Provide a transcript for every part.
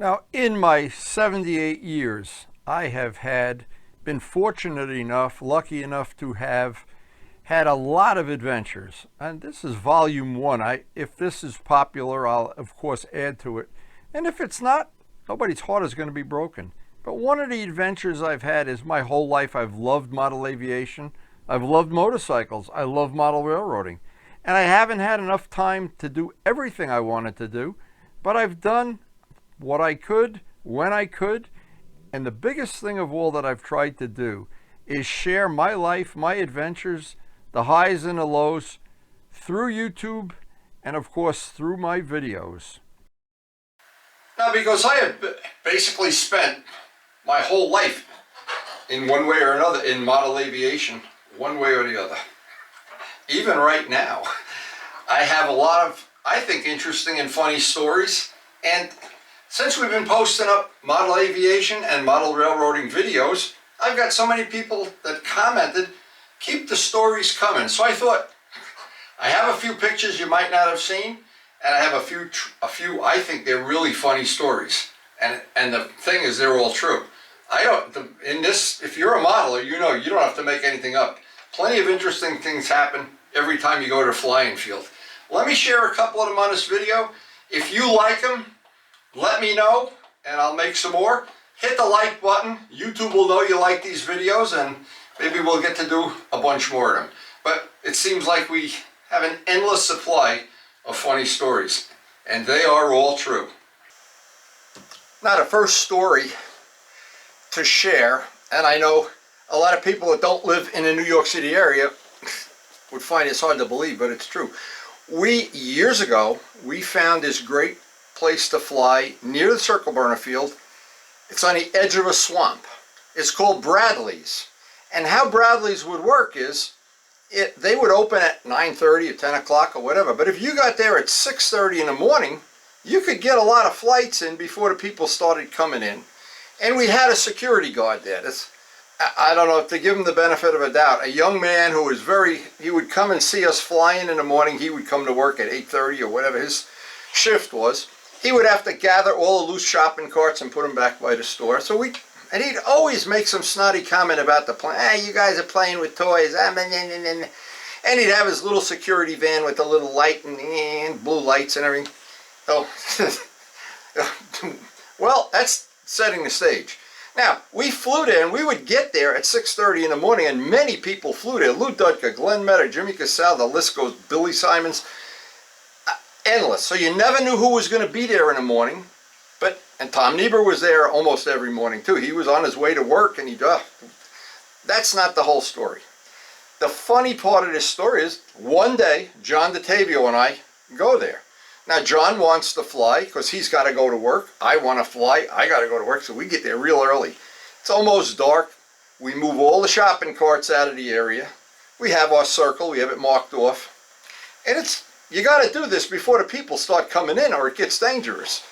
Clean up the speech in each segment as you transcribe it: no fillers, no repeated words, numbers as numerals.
Now, in my 78 years, I have been fortunate enough, lucky enough to have had a lot of adventures. And this is volume one. If this is popular, I'll of course add to it. And if it's not, nobody's heart is going to be broken. But one of the adventures I've had is my whole life I've loved model aviation. I've loved motorcycles. I love model railroading. And I haven't had enough time to do everything I wanted to do, but I've done what I could, when I could, and the biggest thing of all that I've tried to do is share my life, my adventures, the highs and the lows, through YouTube and of course through my videos. Now, because I have basically spent my whole life in one way or another in model aviation, one way or the other. Even right now, I have a lot of, I think, interesting and funny stories. And since we've been posting up model aviation and model railroading videos, I've got so many people that commented, keep the stories coming. So I thought, I have a few pictures you might not have seen, and I have a few I think they're really funny stories. And the thing is, they're all true. In this, if you're a modeler, you know you don't have to make anything up. Plenty of interesting things happen every time you go to a flying field. Let me share a couple of them on this video. If you like them, let me know and I'll make some more. Hit the like button. YouTube will know you like these videos and maybe we'll get to do a bunch more of them. But it seems like we have an endless supply of funny stories, and they are all true. Now, the first story to share, and I know a lot of people that don't live in the New York City area would find this hard to believe, but it's true. Years ago, we found this great place to fly near the Circle Burner Field. It's on the edge of a swamp. It's called Bradley's. And how Bradley's would work is, they would open at 9:30 or 10 o'clock or whatever, but if you got there at 6:30 in the morning, you could get a lot of flights in before the people started coming in. And we had a security guard there. I don't know if to give him the benefit of a doubt, a young man who was he would come and see us flying in the morning. He would come to work at 8:30 or whatever his shift was. He would have to gather all the loose shopping carts and put them back by the store. And he'd always make some snotty comment about the plane. Hey, you guys are playing with toys. And he'd have his little security van with the little light and blue lights and everything. Oh, well, that's setting the stage. Now, we flew there, and we would get there at 6:30 in the morning, and many people flew there. Lou Dudka, Glenn Metter, Jimmy Casale, the list goes, Billy Simons, endless. So you never knew who was going to be there in the morning. And Tom Niebuhr was there almost every morning, too. He was on his way to work, and that's not the whole story. The funny part of this story is, one day, John DeTavio and I go there. Now, John wants to fly because he's got to go to work. I want to fly. I got to go to work, so we get there real early. It's almost dark. We move all the shopping carts out of the area. We have our circle. We have it marked off. And you got to do this before the people start coming in or it gets dangerous.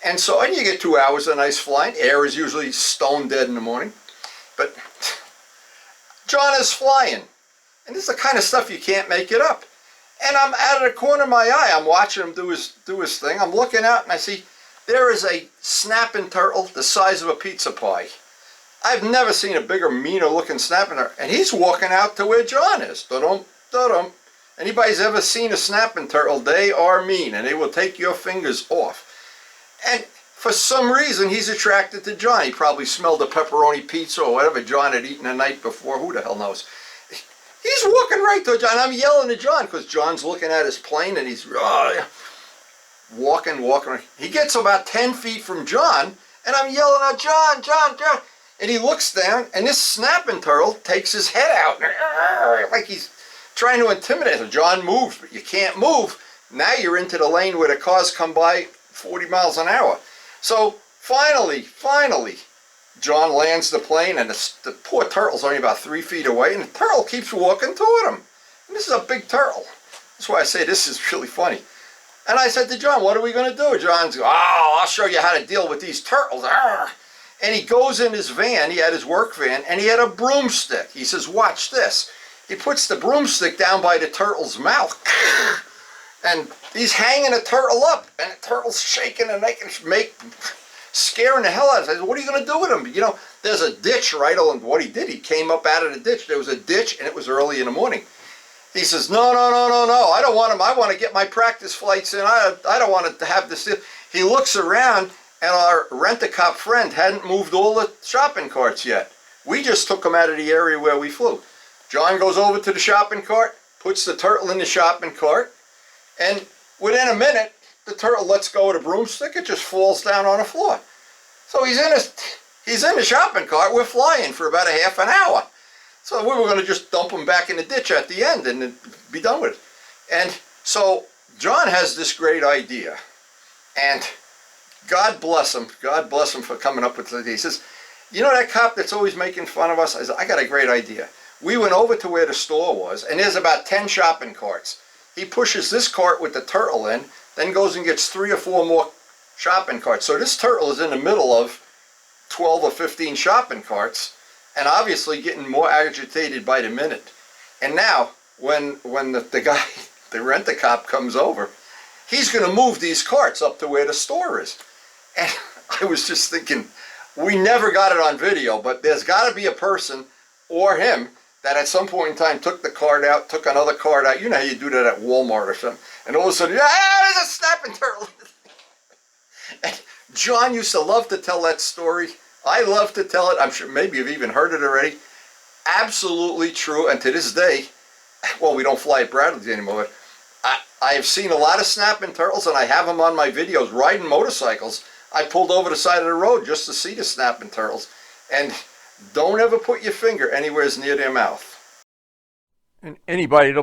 And you get 2 hours of nice flying. Air is usually stone dead in the morning. But John is flying. And this is the kind of stuff you can't make it up. And I'm out of the corner of my eye. I'm watching him do his thing. I'm looking out and I see there is a snapping turtle the size of a pizza pie. I've never seen a bigger, meaner looking snapping turtle. And he's walking out to where John is. Da-dum, da-dum. Anybody's ever seen a snapping turtle, they are mean and they will take your fingers off. And for some reason, he's attracted to John. He probably smelled the pepperoni pizza or whatever John had eaten the night before. Who the hell knows? He's walking right to John. I'm yelling at John because John's looking at his plane and he's walking. He gets about 10 feet from John and I'm yelling at John. And he looks down and this snapping turtle takes his head out like he's trying to intimidate him. John moves, but you can't move. Now you're into the lane where the cars come by 40 miles an hour. So finally, John lands the plane and the poor turtle's only about 3 feet away and the turtle keeps walking toward him. And this is a big turtle. That's why I say this is really funny. And I said to John, what are we going to do? John's going, I'll show you how to deal with these turtles. And he goes in his van, he had his work van, and he had a broomstick. He says, watch this. He puts the broomstick down by the turtle's mouth. And he's hanging the turtle up, and the turtle's shaking, and they can make scaring the hell out of us. I said, what are you going to do with him? You know, there's a ditch right on. What he did, he came up out of the ditch. There was a ditch, and it was early in the morning. He says, no, no, no, no, no. I don't want him. I want to get my practice flights in. I don't want to have this. He looks around, and our rent-a-cop friend hadn't moved all the shopping carts yet. We just took him out of the area where we flew. John goes over to the shopping cart, puts the turtle in the shopping cart, and within a minute, the turtle lets go of the broomstick. It just falls down on the floor. So he's in the shopping cart. We're flying for about a half an hour. So we were going to just dump him back in the ditch at the end and be done with it. And so John has this great idea. And God bless him. God bless him for coming up with it. He says, you know that cop that's always making fun of us? I said, I got a great idea. We went over to where the store was, and there's about 10 shopping carts. He pushes this cart with the turtle in, then goes and gets 3 or 4 more shopping carts. So this turtle is in the middle of 12 or 15 shopping carts, and obviously getting more agitated by the minute. And now, when the guy, the rent-a-cop comes over, he's going to move these carts up to where the store is. And I was just thinking, we never got it on video, but there's got to be a person or him that at some point in time took the cart out, took another cart out. You know how you do that at Walmart or something. And all of a sudden, there's a snapping turtle. And John used to love to tell that story. I love to tell it. I'm sure maybe you've even heard it already. Absolutely true. And to this day, well, we don't fly at Bradley's anymore, but I have seen a lot of snapping turtles, and I have them on my videos riding motorcycles. I pulled over the side of the road just to see the snapping turtles. And don't ever put your finger anywhere near their mouth. And anybody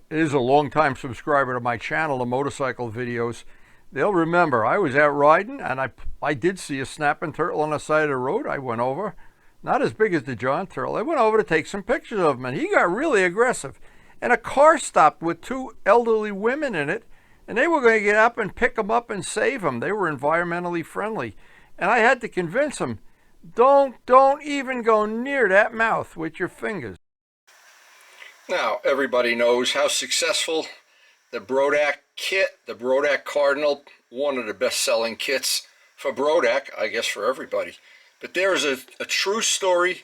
is a long-time subscriber to my channel, the motorcycle videos, they'll remember I was out riding, and I did see a snapping turtle on the side of the road. I went over, not as big as the John turtle. I went over to take some pictures of him, and he got really aggressive. And a car stopped with 2 elderly women in it, and they were going to get up and pick him up and save him. They were environmentally friendly. And I had to convince them, don't even go near that mouth with your fingers. Now, everybody knows how successful the Brodak kit, the Brodak Cardinal, one of the best-selling kits for Brodak, I guess for everybody. But there is a true story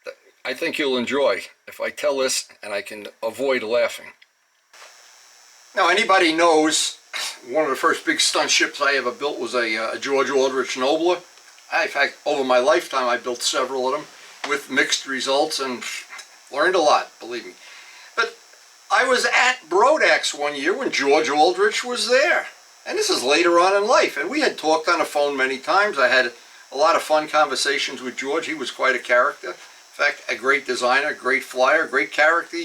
that I think you'll enjoy if I tell this and I can avoid laughing. Now, anybody knows one of the first big stunt ships I ever built was a George Aldrich Nobler. In fact, over my lifetime, I built several of them with mixed results and learned a lot, believe me. But I was at Brodak's one year when George Aldrich was there. And this is later on in life. And we had talked on the phone many times. I had a lot of fun conversations with George. He was quite a character. In fact, a great designer, great flyer, great character,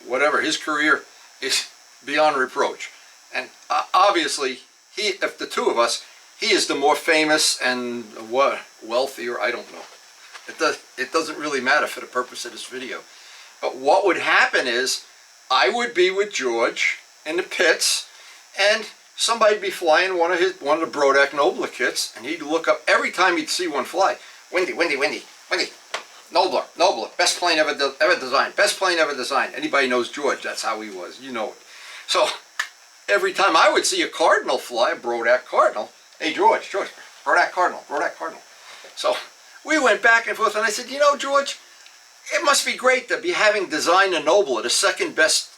whatever. His career is beyond reproach. And obviously, if the two of us, he is the more famous and wealthier, I don't know. It doesn't really matter for the purpose of this video. But what would happen is, I would be with George in the pits, and somebody'd be flying one of the Brodak Nobler kits, and he'd look up every time he'd see one fly. Windy, windy, windy, windy. Nobler, Nobler, best plane ever designed, best plane ever designed. Anybody knows George, that's how he was, you know it. So, every time I would see a Cardinal fly, a Brodak Cardinal, hey George, Brodak Cardinal, Brodak Cardinal. So, we went back and forth, and I said, you know, George, it must be great to be having designed a Nobler, the second best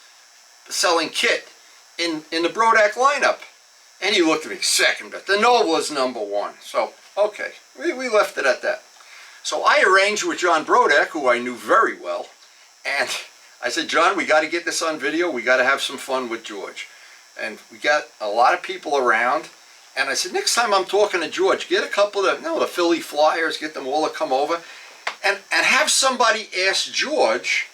selling kit in the Brodak lineup. And he looked at me, second best. The Nobler's #1. So, okay, we left it at that. So I arranged with John Brodak, who I knew very well, and I said, John, we got to get this on video. We got to have some fun with George. And we got a lot of people around. And I said, next time I'm talking to George, get a couple of the Philly Flyers, get them all to come over, and have somebody ask George,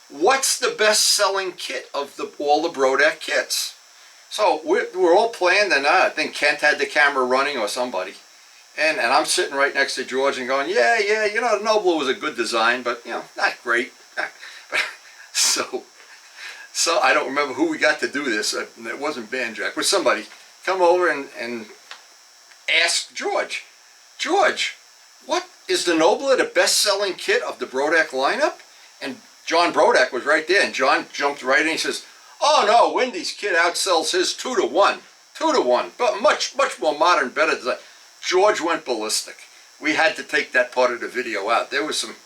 what's the best-selling kit of all the Brodak kits? So we're all planned, and I think Kent had the camera running or somebody. And I'm sitting right next to George and going, yeah, you know, the Nobler was a good design, but, you know, not great. So I don't remember who we got to do this. It wasn't Banjack, but somebody come over and ask George, what is the Nobler the best-selling kit of the Brodak lineup? And John Brodak was right there, and John jumped right in. He says, oh no, Wendy's kit outsells his 2 to 1, but much more modern, better design. George went ballistic. We had to take that part of the video out. There was some,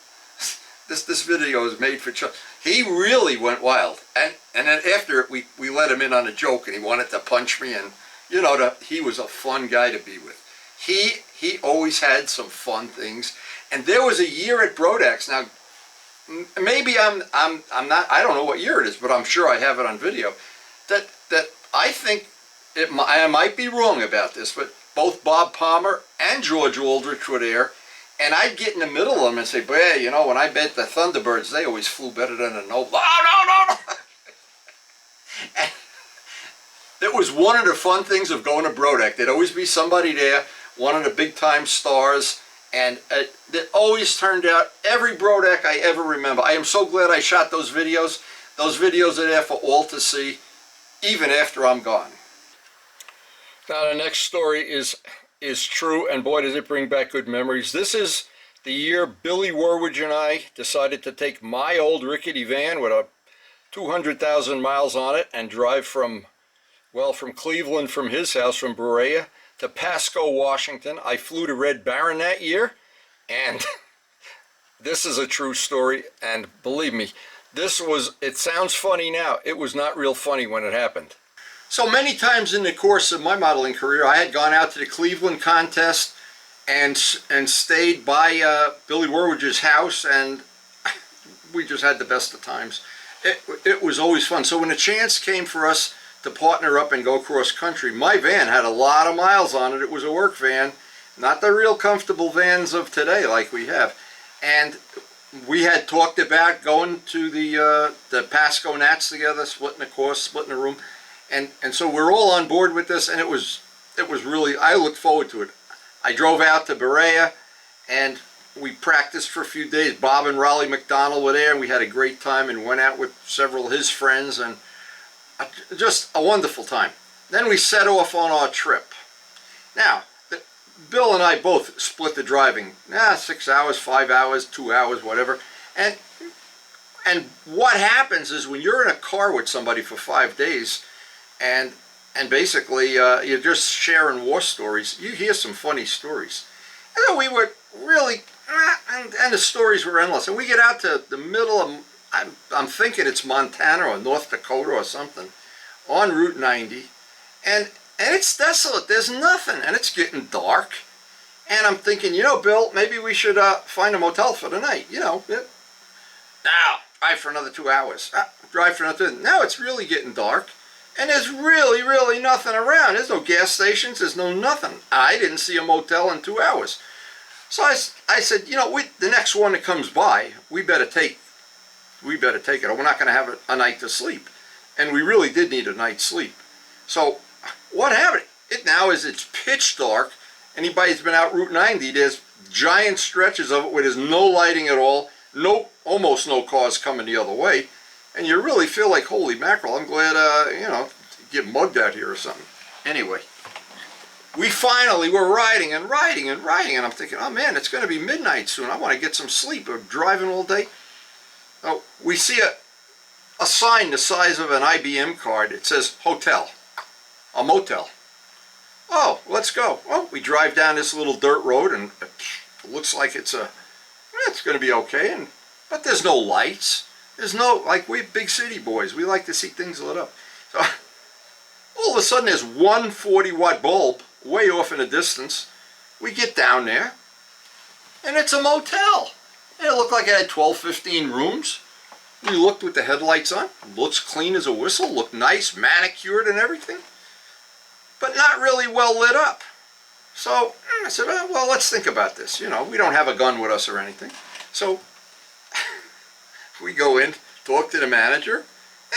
this video is made for Chuck. He really went wild. And then after it, we let him in on a joke, and he wanted to punch me, and you know, he was a fun guy to be with. He always had some fun things. And there was a year at Brodax. Now, maybe I'm not, I don't know what year it is, but I'm sure I have it on video, that I think I might be wrong about this, but both Bob Palmer and George Aldrich were there, and I'd get in the middle of them and say, "Boy, you know, when I bet the Thunderbirds, they always flew better than the Noble." No. And it was one of the fun things of going to Brodax. There'd always be somebody there, one of the big-time stars, and it always turned out, every Brodax I ever remember. I am so glad I shot those videos. Those videos are there for all to see, even after I'm gone. Now the next story is true, and boy does it bring back good memories. This is the year Billy Warwidge and I decided to take my old rickety van with a 200,000 miles on it and drive from Cleveland, from his house, from Berea, to Pasco, Washington. I flew to Red Baron that year, and this is a true story, and believe me, it sounds funny now. It was not real funny when it happened. So many times in the course of my modeling career, I had gone out to the Cleveland contest and stayed by Billy Warwidge's house, and we just had the best of times. It was always fun. So when a chance came for us to partner up and go cross country, my van had a lot of miles on it. It was a work van, not the real comfortable vans of today like we have. And we had talked about going to the Pasco Nats together, splitting a course, splitting a room. And so we're all on board with this, and it was really, I looked forward to it. I drove out to Berea, and we practiced for a few days. Bob and Raleigh McDonald were there, and we had a great time and went out with several of his friends, and just a wonderful time. Then we set off on our trip. Now, Bill and I both split the driving. 6 hours, 5 hours, 2 hours, whatever. And what happens is when you're in a car with somebody for 5 days, and basically you're just sharing war stories, you hear some funny stories. And then we were really, and the stories were endless. And we get out to the middle of, I'm thinking it's Montana or North Dakota or something, on Route 90, and it's desolate. There's nothing, and it's getting dark. And I'm thinking, you know, Bill, maybe we should find a motel for the night. You know, now drive for another 2 hours. Drive for another. Now it's really getting dark. And there's really nothing around. There's no gas stations. There's no nothing. I didn't see a motel in 2 hours. So I said, you know, the next one that comes by, we better take it, or we're not going to have a night to sleep. And we really did need a night's sleep. So what happened? It's pitch dark. Anybody who's been out Route 90, there's giant stretches of it where there's no lighting at all, almost no cars coming the other way. And you really feel like, holy mackerel, I'm glad, you know, get mugged out here or something. Anyway, we finally were riding, and I'm thinking, oh man, it's going to be midnight soon. I want to get some sleep. We're driving all day. Oh, we see a sign the size of an IBM card. It says hotel, a motel. Oh, let's go. Well, we drive down this little dirt road, and it looks like it's going to be okay, but there's no lights. There's no, like, we big city boys, we like to see things lit up. So all of a sudden there's one 40-watt bulb way off in the distance. We get down there, and it's a motel. And it looked like it had 12, 15 rooms. We looked with the headlights on. Looks clean as a whistle, looked nice, manicured and everything, but not really well lit up. So I said, oh, well, let's think about this. You know, we don't have a gun with us or anything. So we go in, talk to the manager,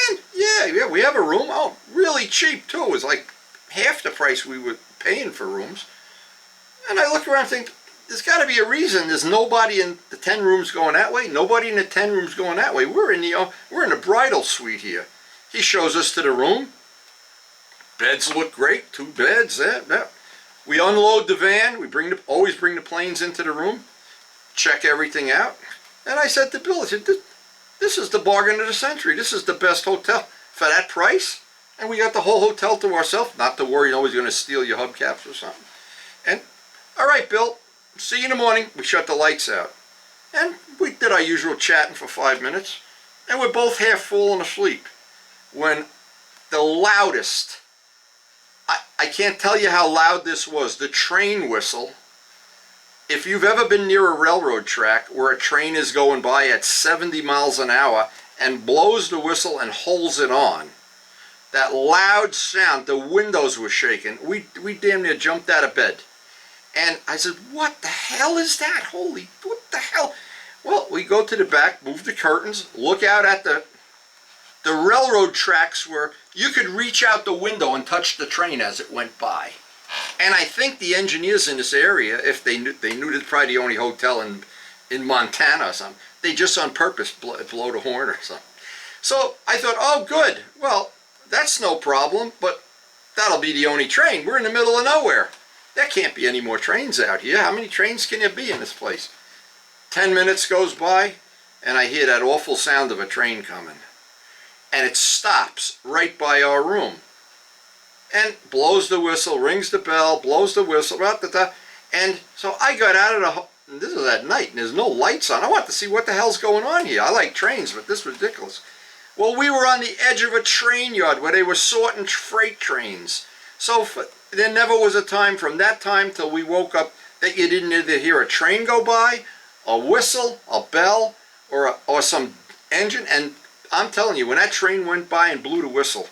and yeah, we have a room. Oh, really cheap too. It was like half the price we were paying for rooms. And I look around and think, there's got to be a reason. There's nobody in the 10 rooms going that way. Nobody in the 10 rooms going that way. We're in the bridal suite here. He shows us to the room. Beds look great. 2 beds. We unload the van. We always bring the planes into the room. Check everything out. And I said to Bill, I said, this is the bargain of the century. This is the best hotel for that price. And we got the whole hotel to ourselves. Not to worry, nobody's going to steal your hubcaps or something. And right, Bill, see you in the morning. We shut the lights out. And we did our usual chatting for 5 minutes. And we're both half falling asleep when the loudest, I can't tell you how loud this was, the train whistle. If you've ever been near a railroad track where a train is going by at 70 miles an hour and blows the whistle and holds it on, that loud sound, the windows were shaking. We damn near jumped out of bed. And I said, what the hell is that? Holy, what the hell? Well, we go to the back, move the curtains, look out at the railroad tracks where you could reach out the window and touch the train as it went by. And I think the engineers in this area, if they knew this probably the only hotel in Montana or something, they just on purpose blow the horn or something. So I thought, oh good, well, that's no problem, but that'll be the only train. We're in the middle of nowhere. There can't be any more trains out here. How many trains can there be in this place? 10 minutes goes by, and I hear that awful sound of a train coming. And it stops right by our room. And blows the whistle, rings the bell, blows the whistle, and so I got out of the, this is at night, and there's no lights on. I want to see what the hell's going on here. I like trains, but this was ridiculous. Well, we were on the edge of a train yard where they were sorting freight trains. So there never was a time from that time till we woke up that you didn't either hear a train go by, a whistle, a bell, or some engine. And I'm telling you, when that train went by and blew the whistle,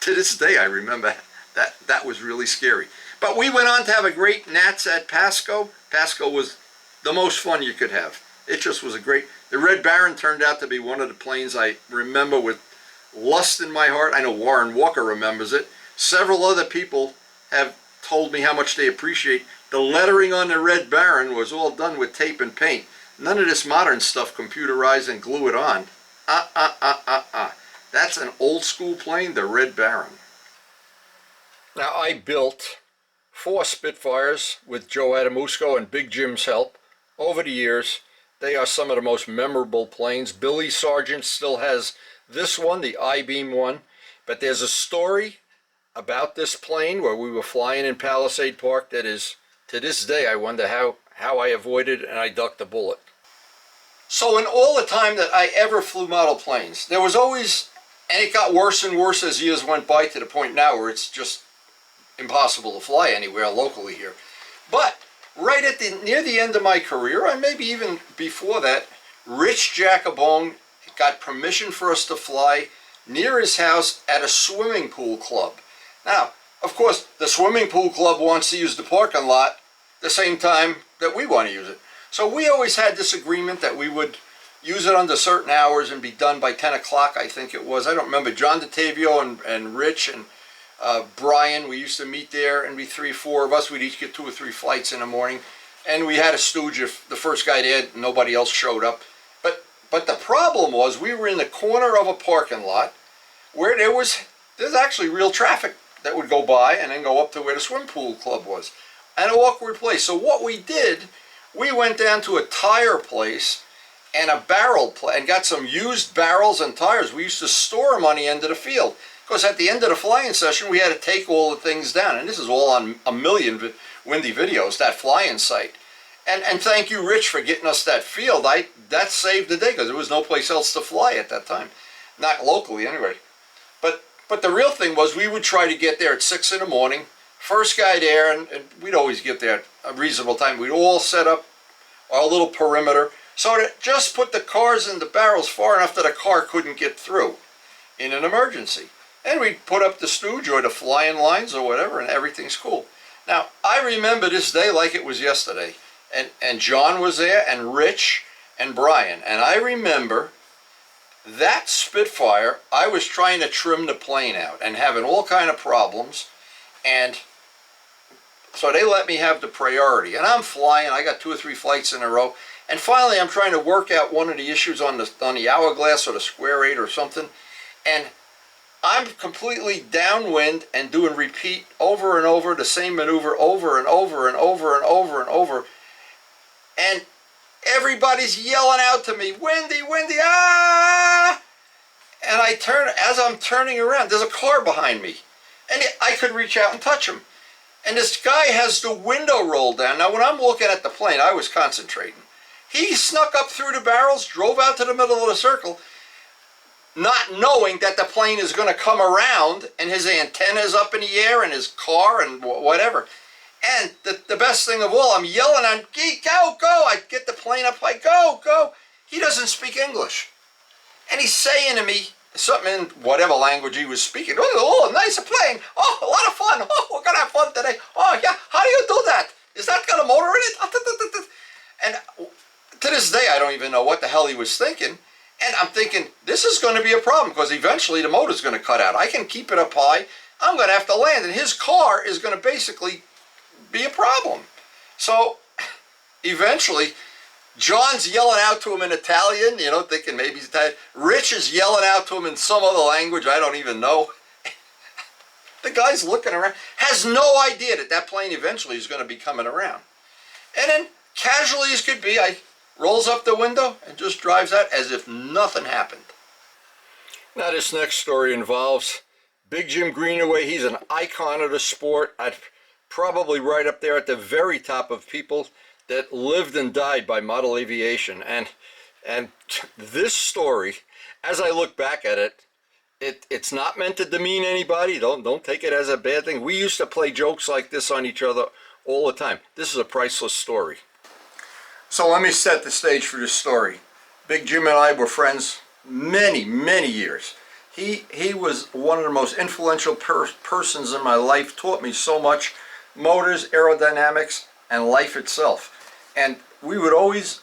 to this day I remember that was really scary. But we went on to have a great Nats at Pasco. Pasco was the most fun you could have. It just was a great, the Red Baron turned out to be one of the planes I remember with lust in my heart. I know Warren Walker remembers it. Several other people have told me how much they appreciate the lettering on the Red Baron was all done with tape and paint. None of this modern stuff computerized and glue it on. That's an old school plane, the Red Baron. Now I built 4 Spitfires with Joe Adamusco and Big Jim's help over the years. They are some of the most memorable planes. Billy Sargent still has this one, the I-beam one, but there's a story about this plane where we were flying in Palisade Park that is, to this day, I wonder how I avoided and I ducked a bullet. So in all the time that I ever flew model planes, there was always, and it got worse and worse as years went by to the point now where it's just impossible to fly anywhere locally here. But right at near the end of my career, or maybe even before that, Rich Jacobone got permission for us to fly near his house at a swimming pool club. Now, of course, the swimming pool club wants to use the parking lot the same time that we want to use it. So we always had this agreement that we would use it under certain hours and be done by 10 o'clock, I think it was. I don't remember. John DeTavio and Rich and Brian, we used to meet there and be 3 or 4 of us. We'd each get 2 or 3 flights in the morning. And we had a stooge if the first guy did, nobody else showed up. But the problem was we were in the corner of a parking lot where there's actually real traffic that would go by and then go up to where the swim pool club was. An awkward place. So what we did, we went down to a tire place and a barrel place and got some used barrels and tires. We used to store them on the end of the field. Because at the end of the flying session, we had to take all the things down. And this is all on a million windy videos, that flying site. And thank you, Rich, for getting us that field. That saved the day because there was no place else to fly at that time. Not locally, anyway. But the real thing was we would try to get there at 6 in the morning. First guy there, and we'd always get there at a reasonable time. We'd all set up our little perimeter so to just put the cars and the barrels far enough that a car couldn't get through in an emergency. And we'd put up the stooge or the flying lines or whatever, and everything's cool. Now, I remember this day like it was yesterday. And John was there, and Rich, and Brian. And I remember that Spitfire, I was trying to trim the plane out and having all kind of problems. And so they let me have the priority. And I'm flying. I got 2 or 3 flights in a row. And finally, I'm trying to work out one of the issues on the hourglass or the square 8 or something. And I'm completely downwind and doing repeat over and over, the same maneuver over and over and over and over and over. And everybody's yelling out to me, "Windy, windy, ah!" And I turn, as I'm turning around, there's a car behind me. And I could reach out and touch him. and this guy has the window rolled down. Now, when I'm looking at the plane, I was concentrating. He snuck up through the barrels, drove out to the middle of the circle, not knowing that the plane is going to come around and his antenna's up in the air and his car and whatever. And the best thing of all, I'm yelling at him, go, go. I get the plane up, I go, go. He doesn't speak English. And he's saying to me something in whatever language he was speaking. Oh, nice plane. Oh, a lot of fun. Oh, we're going to have fun today. Oh, yeah. How do you do that? Is that got a motor in it? And to this day, I don't even know what the hell he was thinking. And I'm thinking, this is going to be a problem because eventually the motor's going to cut out. I can keep it up high. I'm going to have to land. And his car is going to basically be a problem. So eventually, John's yelling out to him in Italian, you know, thinking maybe he's Italian. Rich is yelling out to him in some other language I don't even know. The guy's looking around, has no idea that that plane eventually is going to be coming around. And then, casually as could be, I rolls up the window and just drives out as if nothing happened. Now this next story involves Big Jim Greenaway. He's an icon of the sport. I'd probably right up there at the very top of people that lived and died by model aviation. And this story, as I look back at it, it's not meant to demean anybody. Don't take it as a bad thing. We used to play jokes like this on each other all the time. This is a priceless story. So let me set the stage for this story. Big Jim and I were friends many, many years. He was one of the most influential persons in my life, taught me so much, motors, aerodynamics, and life itself. And we would always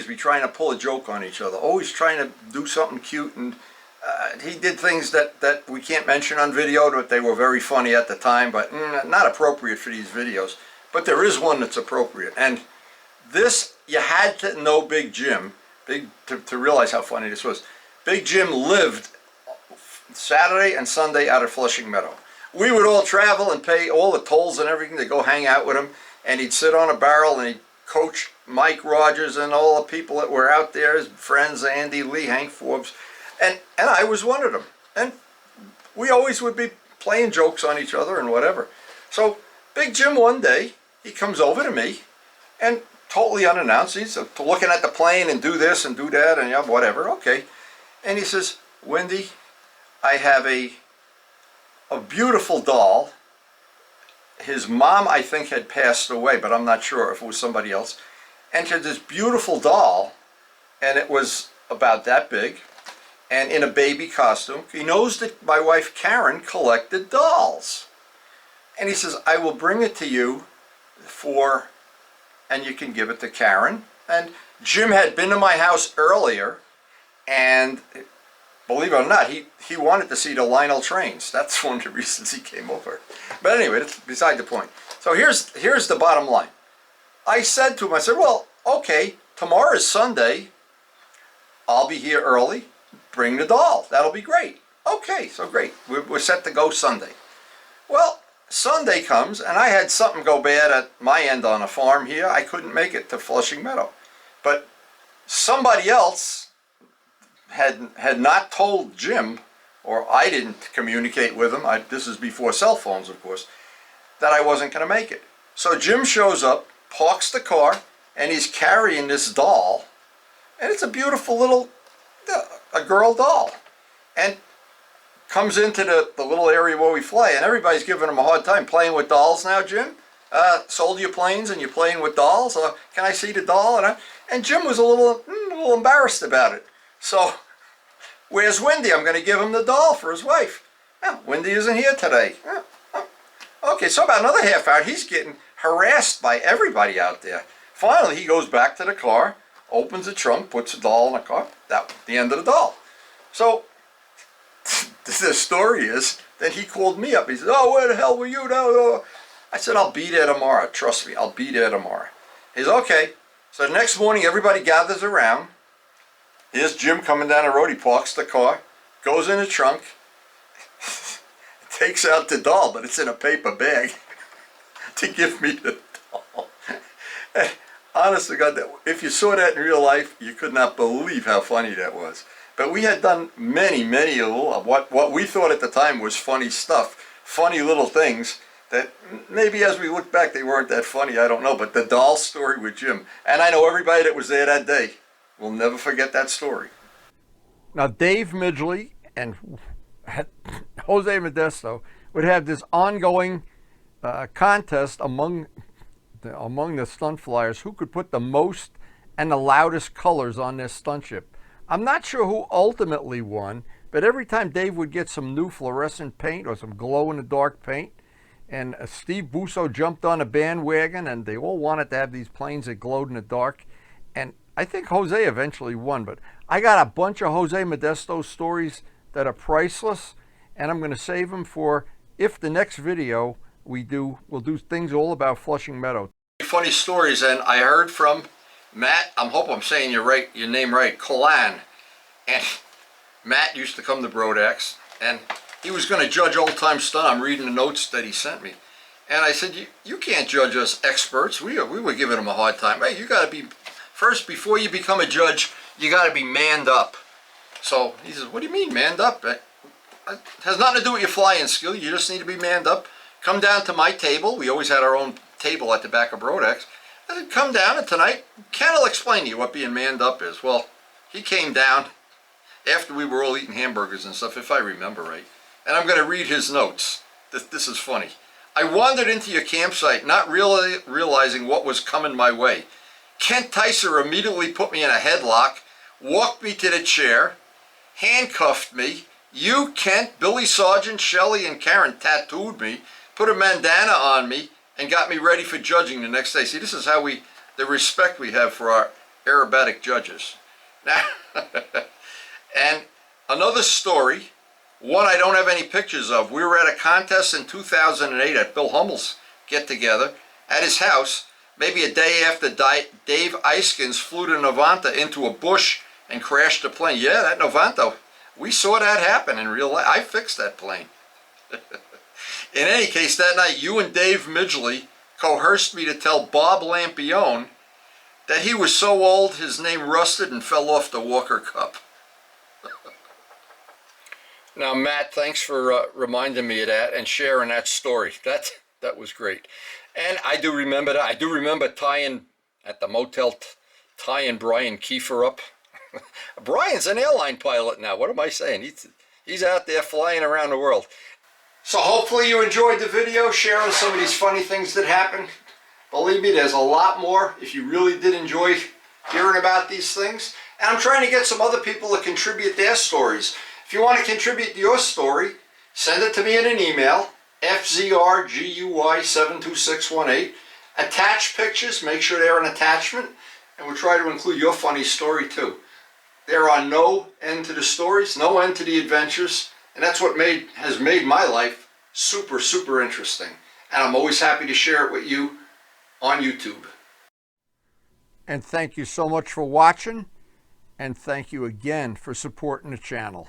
be trying to pull a joke on each other, always trying to do something cute. And he did things that we can't mention on video, but they were very funny at the time, but not appropriate for these videos. But there is one that's appropriate. And this, you had to know Big Jim to realize how funny this was. Big Jim lived Saturday and Sunday out of Flushing Meadow. We would all travel and pay all the tolls and everything to go hang out with him, and he'd sit on a barrel and he'd coach Mike Rogers and all the people that were out there, his friends, Andy Lee, Hank Forbes, and I was one of them. And we always would be playing jokes on each other and whatever. So Big Jim one day, he comes over to me and totally unannounced, he's looking at the plane and do this and do that and yeah, whatever, okay. And he says, Wendy, I have a beautiful doll. His mom, I think, had passed away, but I'm not sure if it was somebody else. Entered this beautiful doll, and it was about that big, and in a baby costume. He knows that my wife Karen collected dolls. And he says, I will bring it to you and you can give it to Karen. And Jim had been to my house earlier, and believe it or not, he wanted to see the Lionel trains. That's one of the reasons he came over. But anyway, that's beside the point. So here's the bottom line. I said to him, I said, well, okay, tomorrow is Sunday. I'll be here early. Bring the doll. That'll be great. Okay, so great. We're set to go Sunday. Well, Sunday comes, and I had something go bad at my end on a farm here. I couldn't make it to Flushing Meadow. But somebody else had not told Jim, or I didn't communicate with him, this is before cell phones, of course, that I wasn't going to make it. So Jim shows up, parks the car, and he's carrying this doll, and it's a beautiful little, a girl doll, and comes into the little area where we fly, and everybody's giving him a hard time. Playing with dolls now, Jim? Sold your planes and you're playing with dolls? Can I see the doll? And Jim was a little embarrassed about it. So, where's Wendy? I'm going to give him the doll for his wife. Well, Wendy isn't here today. Okay, so about another half hour, he's getting harassed by everybody out there. Finally, he goes back to the car, opens the trunk, puts the doll in the car. That's the end of the doll. So, the story is, then he called me up. He said, oh, where the hell were you? No. I said, I'll be there tomorrow. Trust me, I'll be there tomorrow. He said, okay. So the next morning, everybody gathers around. Here's Jim coming down the road. He parks the car, goes in the trunk, takes out the doll, but it's in a paper bag to give me the doll. And honest to God, if you saw that in real life, you could not believe how funny that was. But we had done many of what we thought at the time was funny stuff, funny little things, that maybe as we look back, they weren't that funny, I don't know, but the doll story with Jim, and I know everybody that was there that day will never forget that story. Now, Dave Midgley and Jose Modesto would have this ongoing contest among the stunt flyers who could put the most and the loudest colors on their stunt ship. I'm not sure who ultimately won, but every time Dave would get some new fluorescent paint or some glow-in-the-dark paint, and Steve Busso jumped on a bandwagon, and they all wanted to have these planes that glowed in the dark. And I think Jose eventually won, but I got a bunch of Jose Modesto stories that are priceless, and I'm going to save them for if the next video we'll do things all about Flushing Meadow. Funny stories, and I heard from Matt, I hope I'm saying your name right, Colan, and Matt used to come to Brodax, and he was going to judge old-time stunt. I'm reading the notes that he sent me, and I said, you can't judge us experts. We were giving him a hard time. Hey, you got to be, first, before you become a judge, you got to be manned up. So he says, what do you mean manned up? It has nothing to do with your flying skill. You just need to be manned up. Come down to my table. We always had our own table at the back of Brodax. I said, come down, and tonight Ken will explain to you what being manned up is. Well, he came down after we were all eating hamburgers and stuff, if I remember right. And I'm going to read his notes. This is funny. I wandered into your campsite, not really realizing what was coming my way. Kent Tyser immediately put me in a headlock, walked me to the chair, handcuffed me. You, Kent, Billy Sargent, Shelley, and Karen tattooed me, put a bandana on me, and got me ready for judging the next day. See, this is how the respect we have for our aerobatic judges. Now, and another story, one I don't have any pictures of. We were at a contest in 2008 at Bill Hummel's get-together at his house, maybe a day after Dave Eiskins flew to Novanta into a bush and crashed the plane. Yeah, that Novanta, we saw that happen in real life. I fixed that plane. In any case, that night, you and Dave Midgley coerced me to tell Bob Lampione that he was so old his name rusted and fell off the Walker Cup. Now, Matt, thanks for reminding me of that and sharing that story. That was great. And I do remember that. I do remember tying at the motel, tying Brian Kiefer up. Brian's an airline pilot now. What am I saying? He's out there flying around the world. So hopefully you enjoyed the video, sharing some of these funny things that happened. Believe me, there's a lot more if you really did enjoy hearing about these things. And I'm trying to get some other people to contribute their stories. If you want to contribute your story, send it to me in an email, FZRGUY72618. Attach pictures, make sure they're an attachment, and we'll try to include your funny story too. There are no end to the stories, no end to the adventures, and that's what has made my life super, super interesting. And I'm always happy to share it with you on YouTube. And thank you so much for watching, and thank you again for supporting the channel.